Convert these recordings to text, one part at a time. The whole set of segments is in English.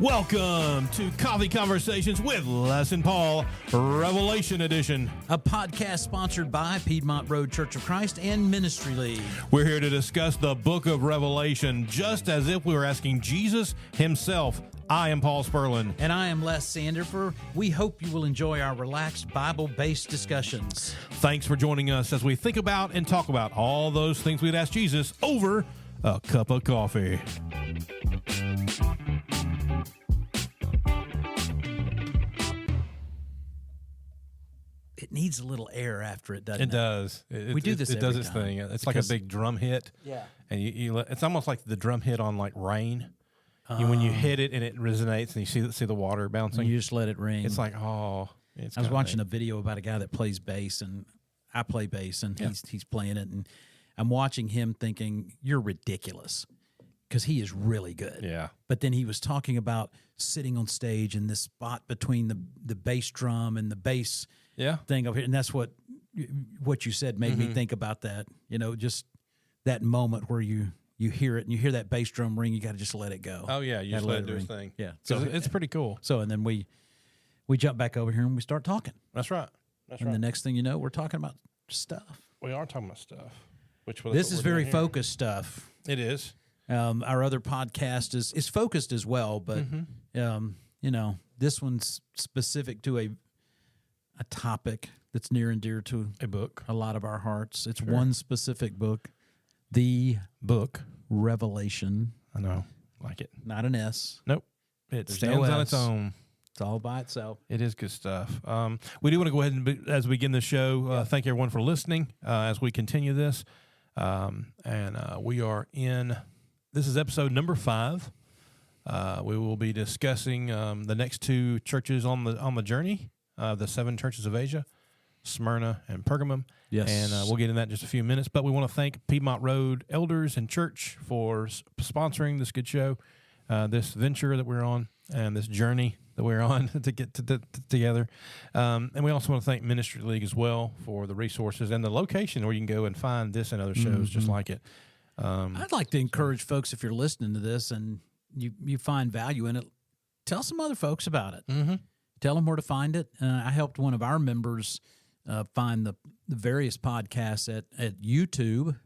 Welcome to Coffee Conversations with Les and Paul, Revelation Edition. A podcast sponsored by Piedmont Road Church of Christ and Ministry League. We're here to discuss the book of Revelation, just as if we were asking Jesus himself. I am Paul Spurlin. And I am Les Sandifer. We hope you will enjoy our relaxed Bible-based discussions. Thanks for joining us as we think about and talk about all those things we'd ask Jesus over a cup of coffee. It needs a little air after it, doesn't it? It does. We do this It does every its time. thing. It's like a big drum hit. Yeah. And it's almost like the drum hit on like rain. When you hit it and it resonates and you see the water bouncing. You just let it ring. It's like, I was watching a video about a guy that plays bass, and I play bass, and he's playing it, and I'm watching him thinking, you're ridiculous, because he is really good. Yeah. But then he was talking about sitting on stage in this spot between the bass drum and the bass thing over here, and that's what you said made me think about that. You know, just that moment where you hear it and you hear that bass drum ring, you got to just let it go. Oh yeah, you just let it do its thing. Yeah, so it's pretty cool. So and then we jump back over here and we start talking. That's right. The next thing you know, we're talking about stuff. We are talking about stuff. This is very focused stuff. It is. Our other podcast is focused as well, but you know, this one's specific to a topic that's near and dear to A book. a lot of our hearts. It's one specific book, the Book. Revelation. I know. Like it. Not an S. Nope. It There's stands no on its S. own. It's all by itself. It is good stuff. We do want to go ahead and, as we begin the show, thank everyone for listening as we continue this. We are in, this is episode number 5. We will be discussing the next 2 churches on the journey, the 7 churches of Asia, Smyrna and Pergamum. Yes. And we'll get in that in just a few minutes. But we want to thank Piedmont Road elders and church for sponsoring this good show, this venture that we're on, and this journey that we're on to get together. And we also want to thank Ministry League as well for the resources and the location where you can go and find this and other shows just like it. I'd like to encourage folks, if you're listening to this and you find value in it, tell some other folks about it. Mm-hmm. Tell them where to find it. I helped one of our members find the various podcasts at YouTube,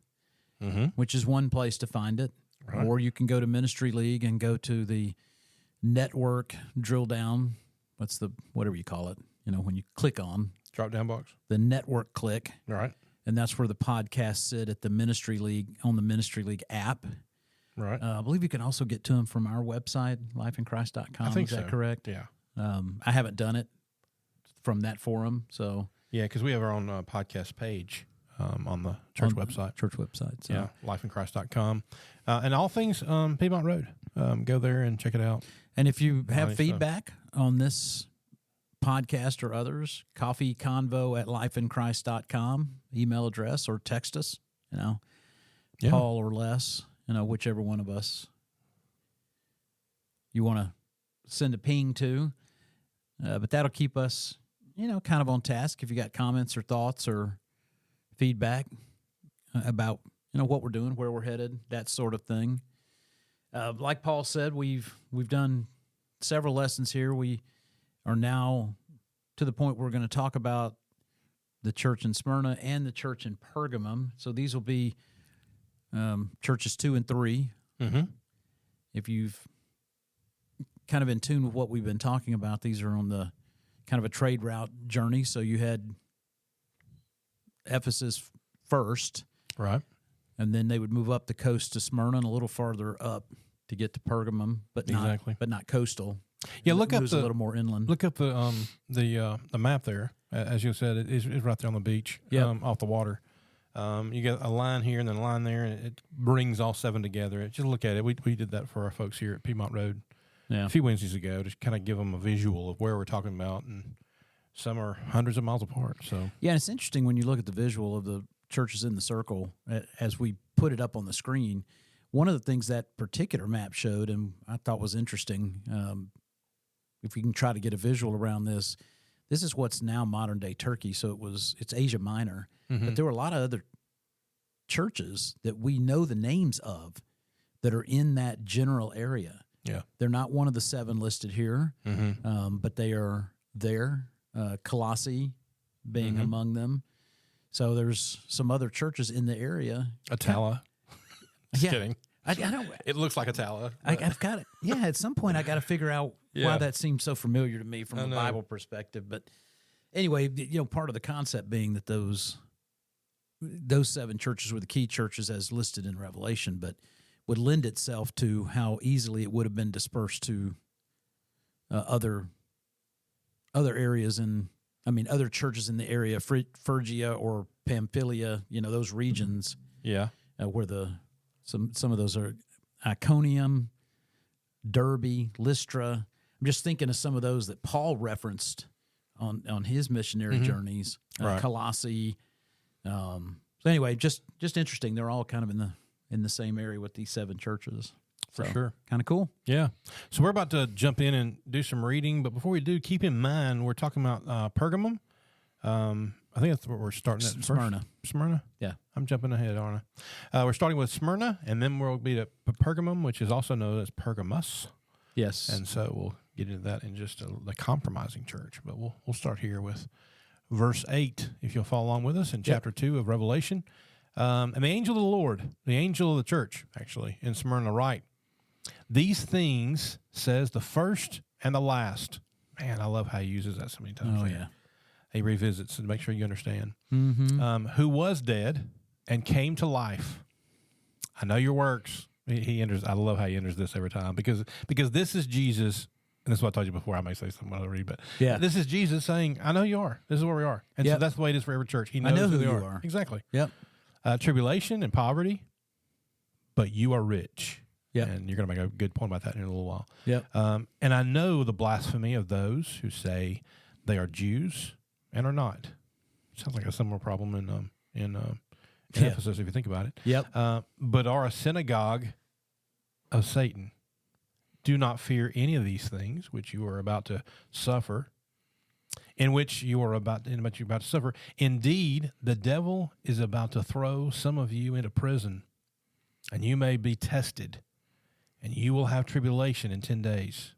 which is one place to find it. Right. Or you can go to Ministry League and go to the network, drill down. Whatever you call it, you know, when you click on Drop down box. the network click. All right. And that's where the podcasts sit at the Ministry League, on the Ministry League app. Right. I believe you can also get to them from our website, lifeinchrist.com. I think Is that so. correct? Yeah. I haven't done it from that forum, so Yeah, because we have our own podcast page on the church website. Church website. So. Yeah, lifeinchrist.com. And all things Piedmont Road. Go there and check it out. And if you have Nice feedback on this podcast or others, coffeeconvo@lifeinchrist.com, email address, or text us, you know, Paul or Les, you know, whichever one of us you want to send a ping to. But that'll keep us, you know, kind of on task if you got comments or thoughts or feedback about, you know, what we're doing, where we're headed, that sort of thing. Like Paul said, we've done several lessons here. We are now to the point where we're going to talk about the church in Smyrna and the church in Pergamum. So these will be churches 2 and 3. Mm-hmm. If you've kind of in tune with what we've been talking about, these are on the kind of a trade route journey. So you had Ephesus first. Right. And then they would move up the coast to Smyrna and a little farther up to get to Pergamum, but not coastal. Yeah, look up a little more inland. Look up the map there. As you said, it is right there on the beach, off the water. You got a line here and then a line there, and it brings all 7 together. Just look at it. We did that for our folks here at Piedmont Road a few Wednesdays ago, to kind of give them a visual of where we're talking about, and some are hundreds of miles apart. So yeah, and it's interesting when you look at the visual of the churches in the circle as we put it up on the screen. One of the things that particular map showed, and I thought was interesting, if we can try to get a visual around this, this is what's now modern day Turkey. So it's Asia Minor, but there were a lot of other churches that we know the names of that are in that general area. Yeah. They're not one of the 7 listed here, but they are there. Colossae being among them. So there's some other churches in the area. Atala. Just kidding. I don't. It looks like Atala. I've got it. Yeah, at some point I got to figure out why that seems so familiar to me from a Bible perspective. But anyway, part of the concept being that those 7 churches were the key churches as listed in Revelation, but would lend itself to how easily it would have been dispersed to other areas other churches in the area, Phrygia or Pamphylia, those regions. Yeah. Where some of those are Iconium, Derbe, Lystra. I'm just thinking of some of those that Paul referenced on his missionary journeys. Right. Colossae. So anyway, just interesting. They're all kind of in the same area with these 7 churches. For sure. Kind of cool. Yeah. So we're about to jump in and do some reading, but before we do, keep in mind we're talking about Pergamum. I think that's what we're starting at. Smyrna. Smyrna? Yeah. I'm jumping ahead, aren't I? We're starting with Smyrna, and then we'll be at Pergamum, which is also known as Pergamus. Yes. And so we'll get into that in just the compromising church. But we'll start here with verse 8, if you'll follow along with us in chapter 2 of Revelation. And the angel of the Lord, the angel of the church, actually, in Smyrna, write, "These things says the first and the last." Man, I love how he uses that so many times. Oh, yeah. He revisits to make sure you understand. Mm-hmm. Who was dead and came to life. I know your works. He enters. I love how he enters this every time because this is Jesus. And this is what I told you before. I may say something I'll read, but this is Jesus saying, "I know you are. This is where we are." And so that's the way it is for every church. He knows I know who they you are. Exactly. Yep. Tribulation and poverty, but you are rich. Yep. And you're going to make a good point about that in a little while. Yep. And I know the blasphemy of those who say they are Jews and are not. Sounds like a similar problem in Ephesus if you think about it. Yep. But are a synagogue of Satan. Do not fear any of these things which you are about to suffer. In which you are about to suffer. Indeed, the devil is about to throw some of you into prison, and you may be tested, and you will have tribulation in 10 days.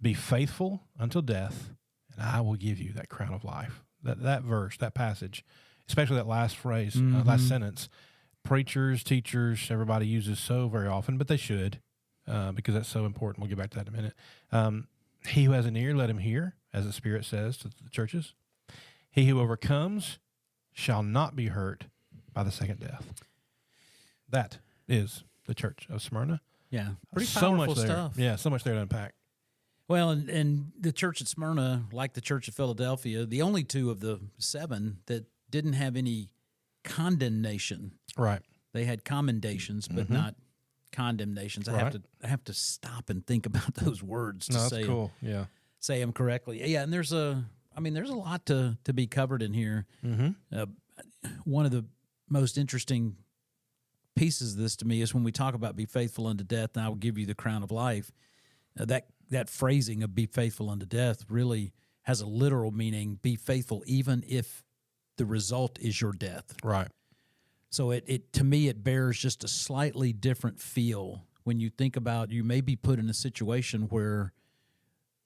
Be faithful until death, and I will give you that crown of life. That verse, that passage, especially that last phrase, last sentence, preachers, teachers, everybody uses so very often, but they should, because that's so important. We'll get back to that in a minute. He who has an ear, let him hear, as the Spirit says to the churches. He who overcomes shall not be hurt by the second death. That is the church of Smyrna. Yeah. Pretty so powerful much there. stuff. Yeah, so much there to unpack. Well, and the church at Smyrna, like the church of Philadelphia, the only 2 of the 7 that didn't have any condemnation. Right. They had commendations, but not condemnations. I have to stop and think about those words to that's cool. Yeah. say them correctly. Yeah, and there's a lot to be covered in here. One of the most interesting pieces of this to me is when we talk about be faithful unto death, and I will give you the crown of life. That phrasing of be faithful unto death really has a literal meaning, be faithful even if the result is your death. Right. So it to me, it bears just a slightly different feel when you think about you may be put in a situation where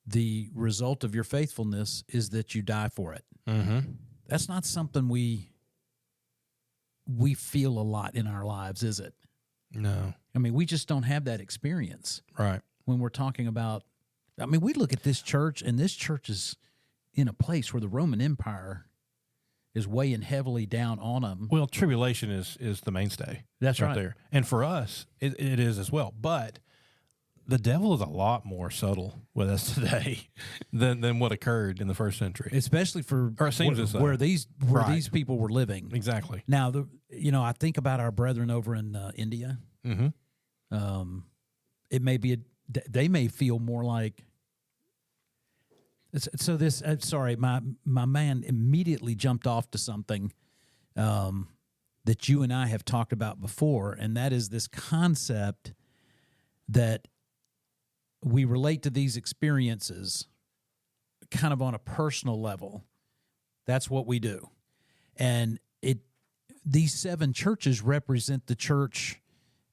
the result of your faithfulness is that you die for it. That's not something we feel a lot in our lives, is it? No. I mean, we just don't have that experience. Right. When we're talking about, I mean, we look at this church, and this church is in a place where the Roman Empire is weighing heavily down on them. Well, tribulation is the mainstay. That's right. there. And for us, it is as well. But the devil is a lot more subtle with us today than what occurred in the first century. Especially for or it seems where these people were living. Exactly. Now, I think about our brethren over in India. It may be they may feel more like. So this, sorry, my man immediately jumped off to something that you and I have talked about before, and that is this concept that we relate to these experiences kind of on a personal level. That's what we do. And these 7 churches represent the church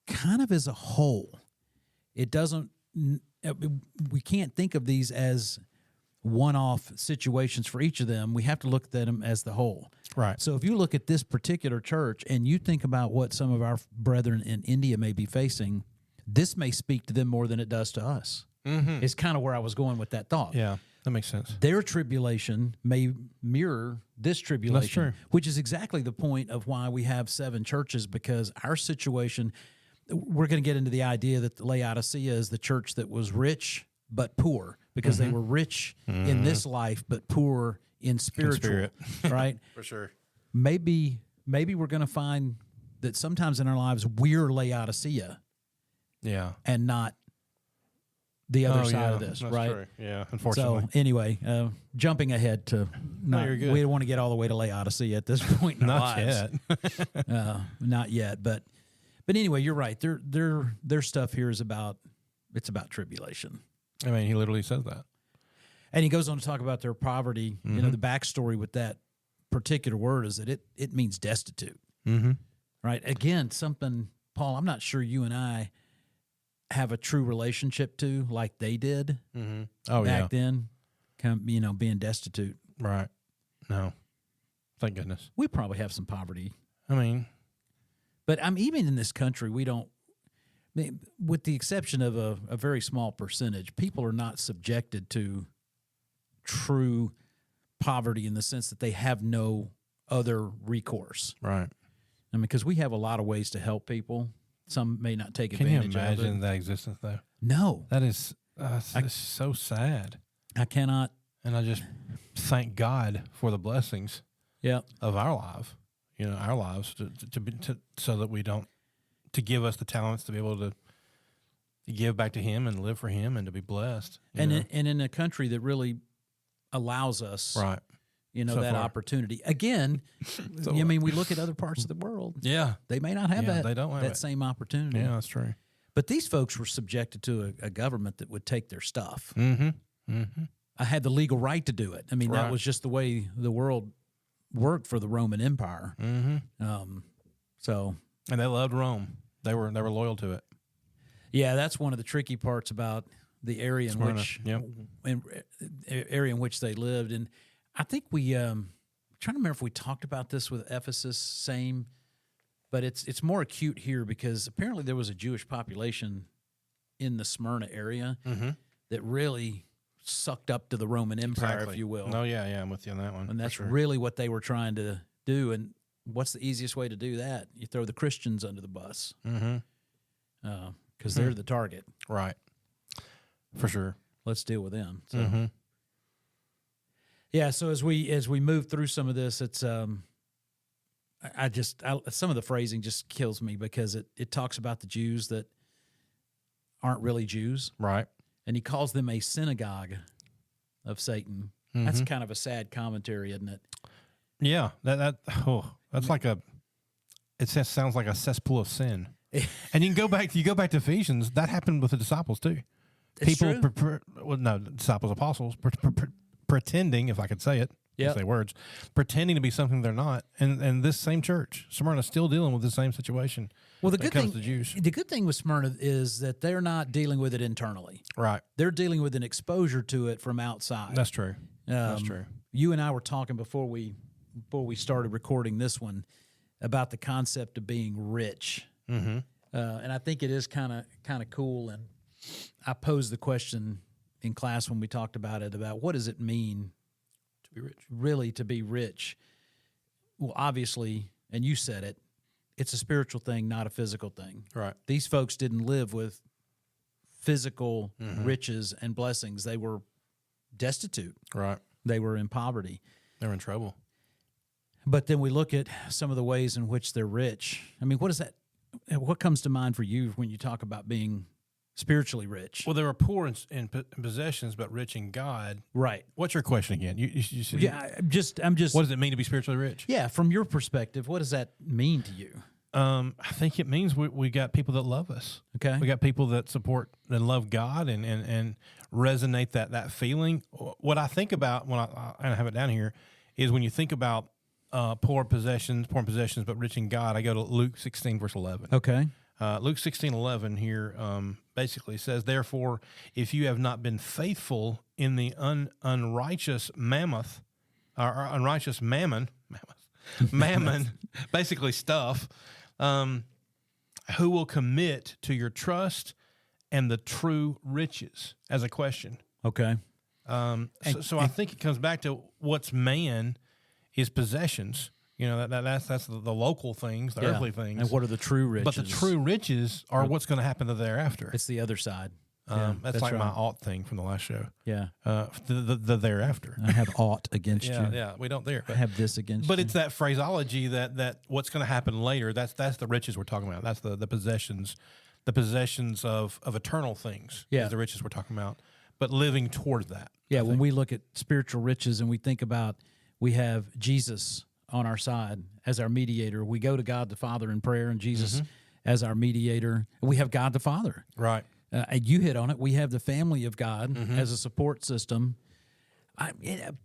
kind of as a whole. it doesn't. We can't think of these as one-off situations for each of them. We have to look at them as the whole. Right. So if you look at this particular church and you think about what some of our brethren in India may be facing, this may speak to them more than it does to us. Mm-hmm. It's kind of where I was going with that thought. Yeah, that makes sense. Their tribulation may mirror this tribulation. That's true. Which is exactly the point of why we have 7 churches, because our situation, we're going to get into the idea that Laodicea is the church that was rich but poor, because they were rich in this life but poor in spiritual, right? For sure. Maybe we're going to find that sometimes in our lives we're Laodicea, and not the other side of this, that's right? True. Yeah, unfortunately. So anyway, jumping ahead to you're good. We don't want to get all the way to Laodicea at this point in our lives. Yet. Not yet, but anyway, you're right. Their stuff here is about tribulation. I mean, he literally says that. And he goes on to talk about their poverty. Mm-hmm. You know, the backstory with that particular word is that it means destitute. Mm-hmm. Right? Again, something, Paul, I'm not sure you and I have a true relationship to like they did back then, being destitute. Right. No. Thank goodness. We probably have some poverty. I mean. But even in this country, we don't, with the exception of a very small percentage, people are not subjected to true poverty in the sense that they have no other recourse. Right. I mean, because we have a lot of ways to help people. Some may not take advantage of it. Can you imagine that existence, though? No. That is it's so sad. I cannot. And I just thank God for the blessings of our life, our lives, to so that we don't, to give us the talents to be able to give back to Him and live for Him and to be blessed. And in a country that really allows us, right, so that far. Opportunity. Again, we look at other parts of the world. Yeah. They may not have that. They don't have that same opportunity. Yeah, that's true. But these folks were subjected to a government that would take their stuff. Mm-hmm. Mm-hmm. I had the legal right to do it. I mean, right. That was just the way the world worked for the Roman Empire. Mm-hmm. And they loved Rome. They were loyal to it. Yeah, that's one of the tricky parts about the area in Smyrna. area in which they lived. And I think we trying to remember if we talked about this with Ephesus, same, but it's more acute here because apparently there was a Jewish population in the Smyrna area that really sucked up to the Roman Empire, if you will. Oh yeah, I'm with you on that one. And that's really what they were trying to do. And what's the easiest way to do that? You throw the Christians under the bus, because they're the target, right? For sure. Let's deal with them. So. Yeah. So as we move through some of this, it's some of the phrasing just kills me because it talks about the Jews that aren't really Jews, right? And he calls them a synagogue of Satan. That's kind of a sad commentary, isn't it? Yeah. That's like it sounds like a cesspool of sin. And you go back to Ephesians. That happened with the disciples too. It's People, true. disciples, apostles, pretending, if I could say it, say words, pretending to be something they're not. And this same church, Smyrna, is still dealing with the same situation. Well, the good thing with Smyrna is that they're not dealing with it internally. Right. They're dealing with an exposure to it from outside. That's true. That's true. You and I were talking before we started recording this one about the concept of being rich. And I think it is kind of cool. And I posed the question in class when we talked about it, about what does it mean to be rich? Really, to be rich. Well, obviously, and you said it, it's a spiritual thing, not a physical thing. Right. These folks didn't live with physical riches and blessings. They were destitute. Right. They were in poverty. They were in trouble. But then we look at some of the ways in which they're rich. I mean, what comes to mind for you when you talk about being spiritually rich? Well, they were poor in possessions, but rich in God. Right. What's your question again? You said, I'm just. What does it mean to be spiritually rich? Yeah, from your perspective, what does that mean to you? I think it means we got people that love us. Okay. We got people that support and love God and resonate that feeling. What I think about when I have it down here is when you think about poor possessions, but rich in God, I go to Luke 16, verse 11. Okay. Luke 16:11 here basically says, "Therefore, if you have not been faithful in the unrighteous mammoth, or unrighteous mammon, basically stuff, who will commit to your trust and the true riches?" As a question. Okay. So I think it comes back to what's man is possessions. You know, that's the local things, the earthly things. And what are the true riches? But the true riches are what's going to happen to thereafter. It's the other side. That's like my ought thing from the last show. Yeah. The thereafter. I have aught against you. Yeah, we don't there. I have this against you. But it's that phraseology that what's going to happen later, that's the riches we're talking about. That's the possessions of eternal things is the riches we're talking about. But living towards that. Yeah, when we look at spiritual riches and we think about we have Jesus on our side as our mediator. We go to God the Father in prayer and Jesus as our mediator. We have God the Father. Right. You hit on it. We have the family of God as a support system.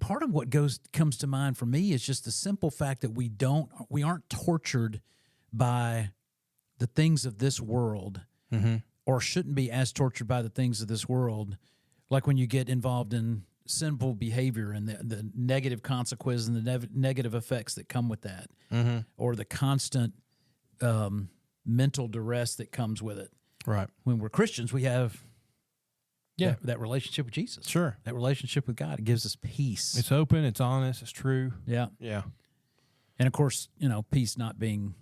Part of what comes to mind for me is just the simple fact that we aren't tortured by the things of this world, or shouldn't be as tortured by the things of this world. Like when you get involved in sinful behavior and the negative consequences and the negative effects that come with that, or the constant mental duress that comes with it. Right. When we're Christians, we have that relationship with Jesus. Sure. That relationship with God. It gives us peace. It's open, it's honest, it's true. Yeah. Yeah. And of course, peace not being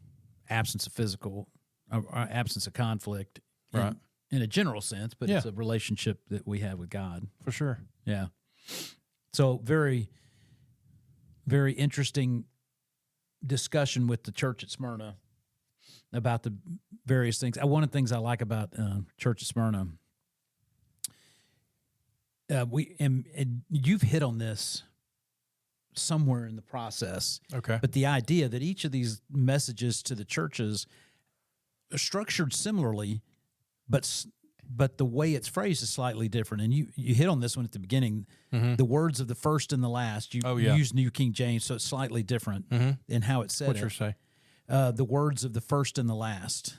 absence of physical or absence of conflict in a general sense, but it's a relationship that we have with God. For sure. Yeah. So very, very interesting discussion with the church at Smyrna about the various things. One of the things I like about church at Smyrna, and you've hit on this somewhere in the process. Okay. But the idea that each of these messages to the churches are structured similarly, but the way it's phrased is slightly different. And you hit on this one at the beginning, the words of the first and the last. You use New King James, so it's slightly different in how it's said. What's your say? The words of the first and the last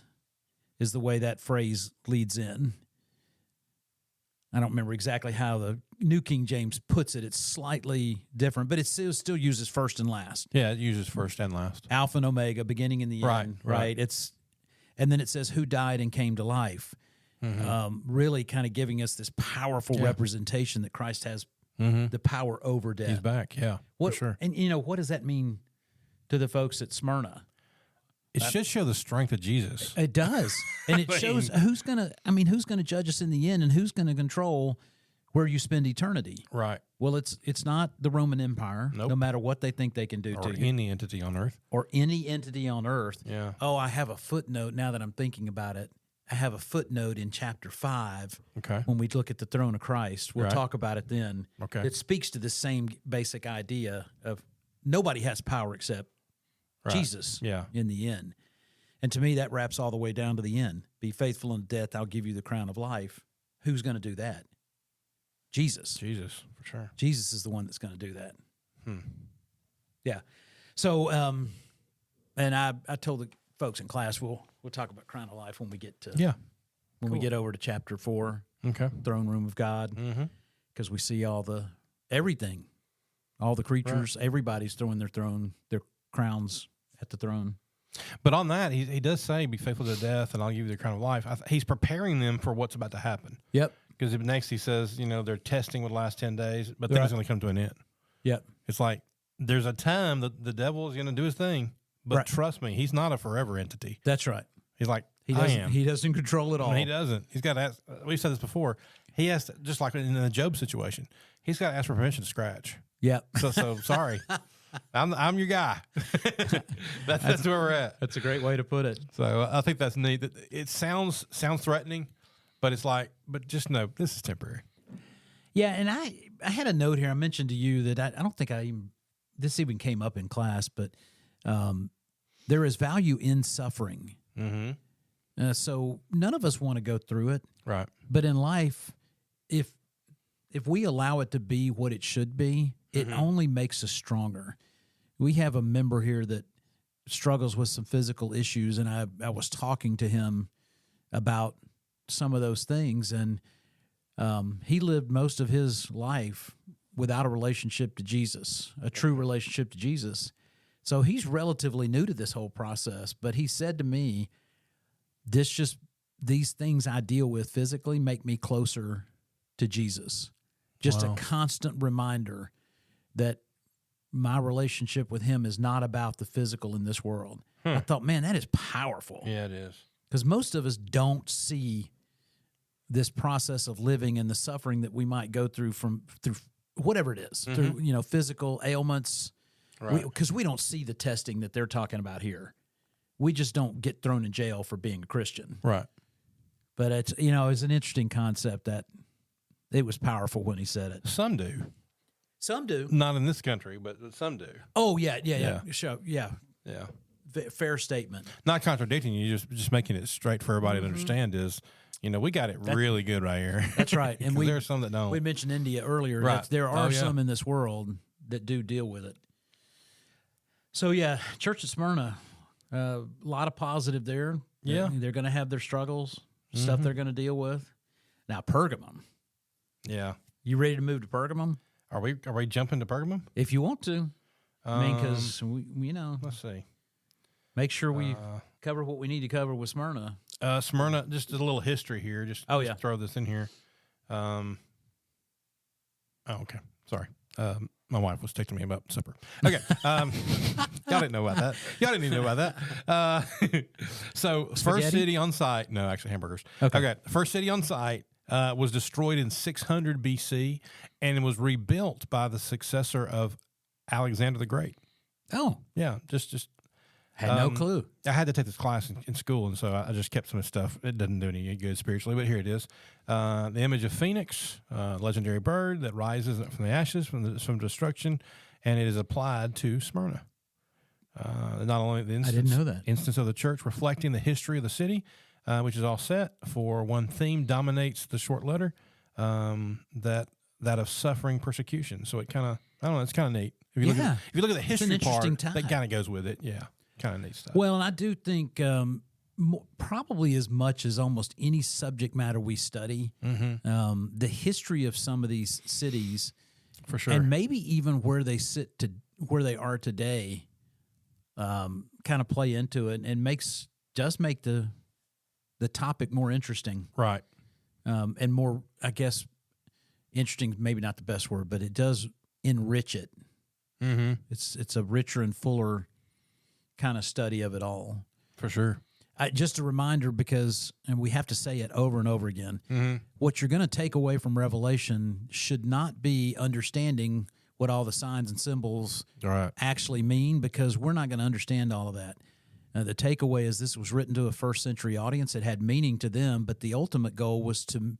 is the way that phrase leads in. I don't remember exactly how the New King James puts it. It's slightly different, but it still uses first and last. Yeah, it uses first and last. Alpha and Omega, beginning and the end. Right. And then it says who died and came to life. Really kind of giving us this powerful representation that Christ has the power over death. He's back, for sure. And, what does that mean to the folks at Smyrna? It should show the strength of Jesus. It does. And it shows who's going to judge us in the end and who's going to control where you spend eternity. Right. Well, it's not the Roman Empire, no matter what they think they can do to you. Or any entity on earth. Or any entity on earth. Yeah. Oh, I have a footnote now that I'm thinking about it. I have a footnote in chapter 5 when we look at the throne of Christ. We'll talk about it then. Okay. It speaks to the same basic idea of nobody has power except Jesus in the end. And to me, that wraps all the way down to the end. Be faithful in death, I'll give you the crown of life. Who's going to do that? Jesus. Jesus, for sure. Jesus is the one that's going to do that. Yeah. So, and I told the folks in class, we'll talk about crown of life when we get to we get over to chapter 4, throne room of God, because we see all the creatures, everybody's throwing their crowns at the throne. But on that, he does say, "Be faithful to death, and I'll give you the crown of life." He's preparing them for what's about to happen. Yep. Because next he says, their testing would last 10 days, but then it's going to come to an end. Yep. It's like there's a time that the devil is going to do his thing, but trust me, he's not a forever entity. That's right. He's like, He doesn't control it all. No, he doesn't. He's got to ask. We've said this before. He has to, just like in the Job situation, he's got to ask for permission to scratch. Yep. So sorry. I'm your guy. that's where we're at. That's a great way to put it. So I think that's neat. It sounds threatening, but it's like, but just know this is temporary. Yeah, and I had a note here. I mentioned to you that I don't think this even came up in class, but there is value in suffering. So none of us want to go through it. Right. But in life, if we allow it to be what it should be, it only makes us stronger. We have a member here that struggles with some physical issues, and I was talking to him about some of those things. And he lived most of his life without a relationship to Jesus, a true relationship to Jesus. So he's relatively new to this whole process. But he said to me, these things I deal with physically make me closer to Jesus. Just a constant reminder that my relationship with him is not about the physical in this world. I thought, man, that is powerful. Yeah, it is. Because most of us don't see this process of living and the suffering that we might go through through whatever it is, through physical ailments. Right. Because we don't see the testing that they're talking about here. We just don't get thrown in jail for being a Christian. Right. But it's it's an interesting concept that it was powerful when he said it. Some do. Some do. Not in this country, but some do. Oh yeah. Sure, yeah. Yeah. Fair statement. Not contradicting you, just making it straight for everybody to understand is, we got it really good right here. That's right. And there are some that don't. We mentioned India earlier. Right. There are some in this world that do deal with it. So yeah, Church of Smyrna, a lot of positive there. Yeah. They're going to have their struggles, stuff they're going to deal with. Now Pergamum. Yeah. You ready to move to Pergamum? Are we jumping to Pergamum? If you want to. Because let's see. Make sure we cover what we need to cover with Smyrna. Smyrna, just a little history here. Just throw this in here. Okay. Sorry. My wife was texting me about supper. Okay. Y'all didn't know about that. Y'all didn't even know about that. So Spaghetti? first city on site. No, actually hamburgers. Okay. First city on site was destroyed in 600 BC and it was rebuilt by the successor of Alexander the Great. Oh. Yeah. Just had no clue. I had to take this class in school, and so I just kept some of the stuff. It doesn't do any good spiritually, but here it is. The image of Phoenix, legendary bird that rises from the ashes from destruction, and it is applied to Smyrna. Not only the I didn't know that. instance of the church reflecting the history of the city, which is all set for one theme dominates the short letter, that of suffering persecution. So it kind of, I don't know, it's kind of neat. If you look at the history part, that kind of goes with it. Yeah. Kind of neat stuff. Well, and I do think probably as much as almost any subject matter we study, the history of some of these cities, for sure, and maybe even where they where they are today, kind of play into it, and does make the topic more interesting, right? And more, I guess, interesting. Maybe not the best word, but it does enrich it. Mm-hmm. It's a richer and fuller kind of study of it all. For sure. Just a reminder, and we have to say it over and over again, what you're going to take away from Revelation should not be understanding what all the signs and symbols actually mean, because we're not going to understand all of that. The takeaway is this was written to a first century audience. It had meaning to them, but the ultimate goal was to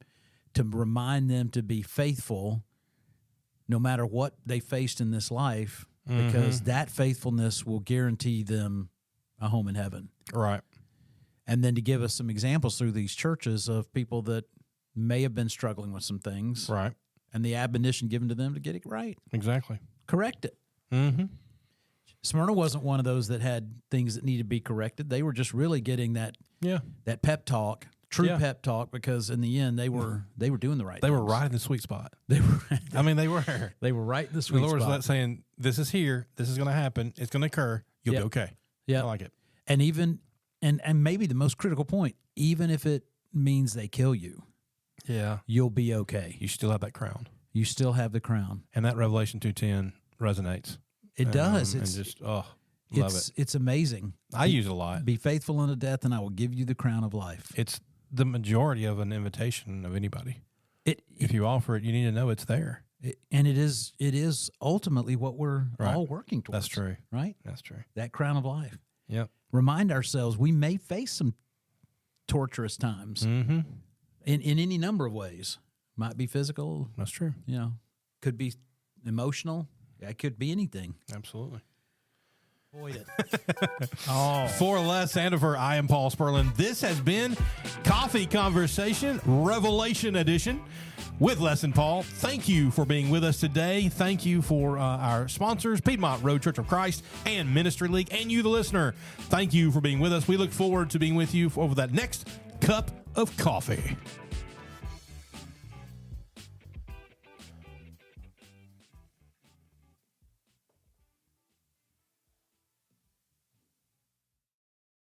remind them to be faithful no matter what they faced in this life, because that faithfulness will guarantee them a home in heaven. Right. And then to give us some examples through these churches of people that may have been struggling with some things. Right. And the admonition given to them to get it right. Exactly. Correct it. Mm-hmm. Smyrna wasn't one of those that had things that needed to be corrected. They were just really getting that pep talk, pep talk, because in the end they were doing the right thing. They were right in the sweet spot. They were right in the sweet spot. The Lord was saying, this is here, this is going to happen, it's going to occur, you'll be okay. Yeah. I like it. And even and maybe the most critical point, even if it means they kill you, you'll be okay. You still have that crown. You still have the crown. And that Revelation 2:10 resonates. It does. Love it. It's amazing. I use it a lot. Be faithful unto death, and I will give you the crown of life. It's the majority of an invitation of anybody. If you offer it, you need to know it's there. And it is ultimately what we're all working towards. That's true. Right? That's true. That crown of life. Yep. Remind ourselves we may face some torturous times in any number of ways. Might be physical. That's true. Could be emotional. It could be anything. Absolutely. Avoid it. For Les Andover, I am Paul Sperlin. This has been Coffee Conversation, Revelation Edition with Les and Paul. Thank you for being with us today. Thank you for our sponsors, Piedmont Road Church of Christ and Ministry League, and you, the listener. Thank you for being with us. We look forward to being with you over that next cup of coffee.